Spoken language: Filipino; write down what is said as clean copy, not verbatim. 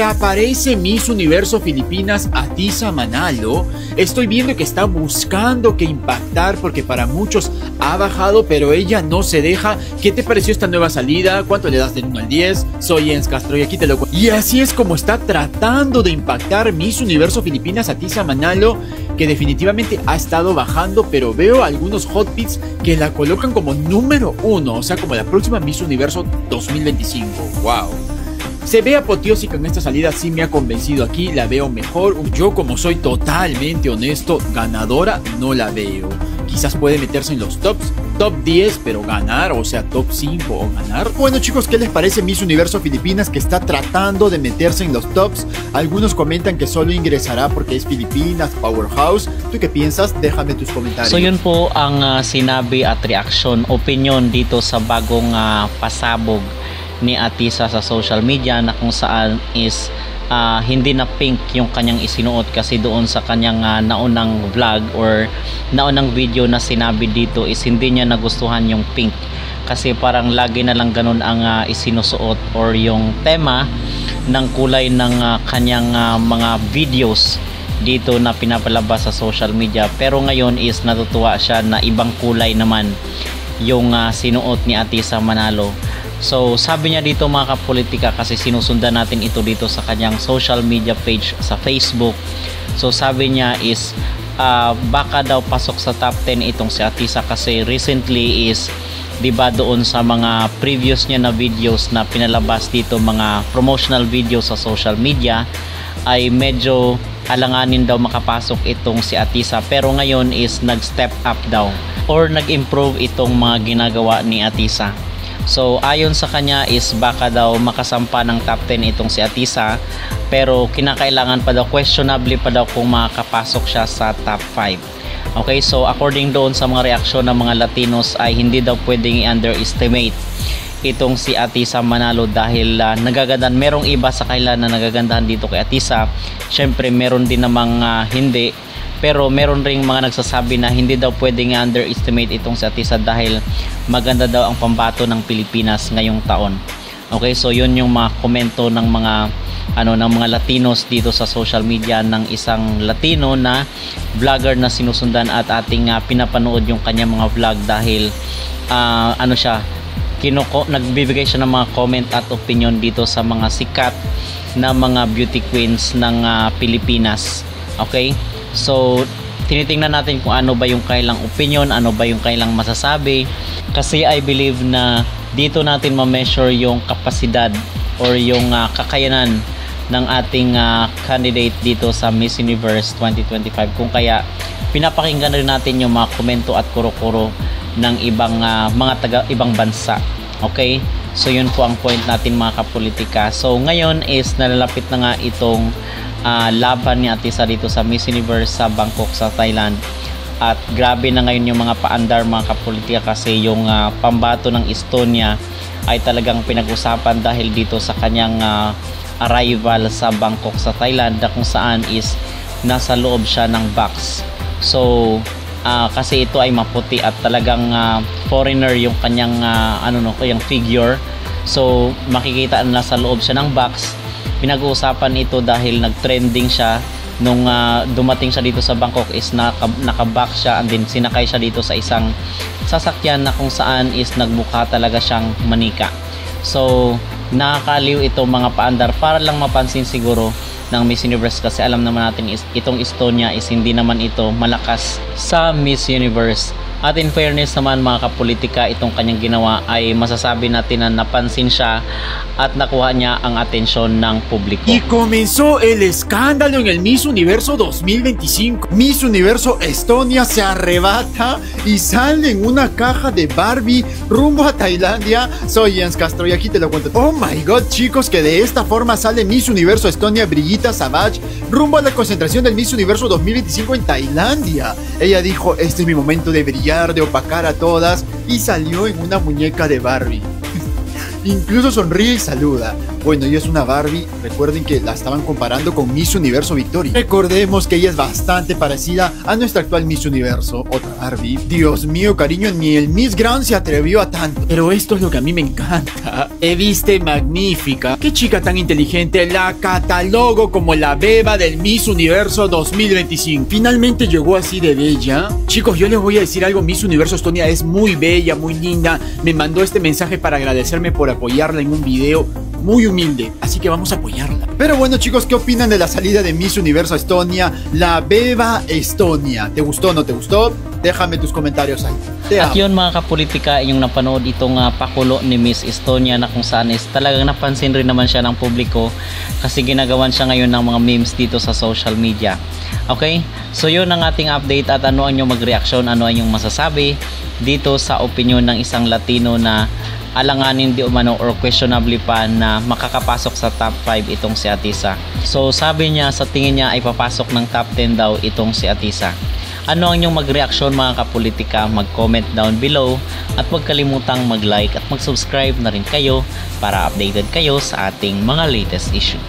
aparece Miss Universo Filipinas Atisa Manalo. Estoy viendo que está buscando que impactar porque para muchos ha bajado, pero ella no se deja. ¿Qué te pareció esta nueva salida? ¿Cuánto le das del 1 al 10? Soy Jens Castro y aquí te lo cuento. Y así es como está tratando de impactar Miss Universo Filipinas Atisa Manalo, que definitivamente ha estado bajando, pero veo algunos hot picks que la colocan como número 1, o sea, como la próxima Miss Universo 2025. ¡Wow! Se ve apoteósica en esta salida, sí me ha convencido aquí, la veo mejor. Yo, como soy totalmente honesto, ganadora no la veo. Quizás puede meterse en los top 10, pero ganar, o sea, top 5 o ganar. Bueno, chicos, ¿qué les parece Miss Universo Filipinas, que está tratando de meterse en los tops? Algunos comentan que solo ingresará porque es Filipinas, Powerhouse. ¿Tú qué piensas? Déjame tus comentarios. So yun po ang sinabi at reaction, opinion dito sa bagong pasabog ni Atisa sa social media, na kung saan is hindi na pink yung kanyang isinuot, kasi doon sa kanyang naunang vlog or naunang video na sinabi dito is hindi niya nagustuhan yung pink, kasi parang lagi na lang ganun ang isinusuot or yung tema ng kulay ng kanyang mga videos dito na pinapalabas sa social media. Pero ngayon is natutuwa siya na ibang kulay naman yung sinuot ni Atisa Manalo. So sabi niya dito mga kapolitika, kasi sinusundan natin ito dito sa kanyang social media page sa Facebook. So sabi niya is baka daw pasok sa top 10 itong si Atisa, kasi recently is diba doon sa mga previous niya na videos na pinalabas dito, mga promotional videos sa social media, ay medyo alanganin daw makapasok itong si Atisa. Pero ngayon is nag-step up daw or nag-improve itong mga ginagawa ni Atisa. So ayon sa kanya is baka daw makasampa ng top 10 itong si Atisa, pero kinakailangan pa daw, questionably pa daw kung makakapasok siya sa top 5. Okay, so according doon sa mga reaksyon ng mga Latinos ay hindi daw pwedeng i-underestimate itong si Atisa Manalo, dahil nagagandahan. Merong iba sa kanila na nagagandahan dito kay Atisa, syempre meron din namang hindi. Pero meron ring mga nagsasabi na hindi daw pwedeng underestimate itong si Atisa dahil maganda daw ang pambato ng Pilipinas ngayong taon. Okay, so yun yung mga komento ng mga ng mga Latinos dito sa social media, ng isang Latino na vlogger na sinusundan at ating pinapanood yung kanyang mga vlog, dahil nagbibigay siya ng mga comment at opinion dito sa mga sikat na mga beauty queens ng Pilipinas. Okay? So tinitingnan natin kung ano ba yung kailang opinion, ano ba yung kailang masasabi, kasi I believe na dito natin ma-measure yung kapasidad or yung kakayanan ng ating candidate dito sa Miss Universe 2025. Kung kaya pinapakinggan rin natin yung mga komento at kuro-kuro ng ibang mga ibang bansa. Okay? So yun po ang point natin mga kapolitika. So ngayon is nalalapit na nga itong laban ni Atisa dito sa Miss Universe sa Bangkok sa Thailand. At grabe na ngayon yung mga paandar mga kapolitika, kasi yung pambato ng Estonia ay talagang pinag-usapan dahil dito sa kanyang arrival sa Bangkok sa Thailand, na kung saan is nasa loob siya ng box. So kasi ito ay maputi at talagang foreigner yung kanyang yung figure. So makikita na nasa loob siya ng box. Pinag-uusapan ito dahil nag-trending siya nung dumating siya dito sa Bangkok, is naka-box siya, and then sinakay siya dito sa isang sasakyan na kung saan is nagmukha talaga siyang manika. So nakakaliw ito mga paandar para lang mapansin siguro ng Miss Universe, kasi alam naman natin is itong Estonia is hindi naman ito malakas sa Miss Universe. At in fairness naman mga kapolitika, itong kanyang ginawa ay masasabi natin na napansin siya at nakuha niya ang atensyon ng publiko. Y comenzó el escándalo en el Miss Universo 2025. Miss Universo Estonia se arrebata y sale en una caja de Barbie rumbo a Tailandia. Soy Jens Castro y aquí te lo cuento. Oh my god, chicos, que de esta forma sale Miss Universo Estonia Brigitta Savage rumbo a la concentración del Miss Universo 2025 en Tailandia. Ella dijo, este es mi momento de brillar, de opacar a todas, y salió en una muñeca de Barbie. Incluso sonríe y saluda. Bueno, ella es una Barbie. Recuerden que la estaban comparando con Miss Universo Victoria. Recordemos que ella es bastante parecida a nuestra actual Miss Universo, otra Barbie. Dios mío, cariño, ni el Miss Grand se atrevió a tanto. Pero esto es lo que a mí me encanta. Te viste magnífica. Qué chica tan inteligente. La catalogo como la beba del Miss Universo 2025. Finalmente llegó así de bella. Chicos, yo les voy a decir algo. Miss Universo Estonia es muy bella, muy linda. Me mandó este mensaje para agradecerme por apoyarla en un video muy humilde, así que vamos a apoyarla. Pero bueno, chicos, ¿qué opinan de la salida de Miss Universo Estonia, la beba Estonia? ¿Te gustó o no te gustó? Déjame tus comentarios ahí. At yun mga kapolitika, yung napanood itong pakulo ni Miss Estonia na kung saan is talagang napansin rin naman siya ng publiko kasi ginagawan siya ngayon ng mga memes dito sa social media. Okay? So yun ang ating update at ano ang inyong magreaksyon, ano ang inyong masasabi dito sa opinion ng isang Latino na alanganin di umano or questionably pa na makakapasok sa top 5 itong si Atisa. So sabi niya sa tingin niya ay papasok ng top 10 daw itong si Atisa. Ano ang inyong magreaksyon mga kapolitika? Mag-comment down below at huwag kalimutang mag-like at mag-subscribe na rin kayo para updated kayo sa ating mga latest issue.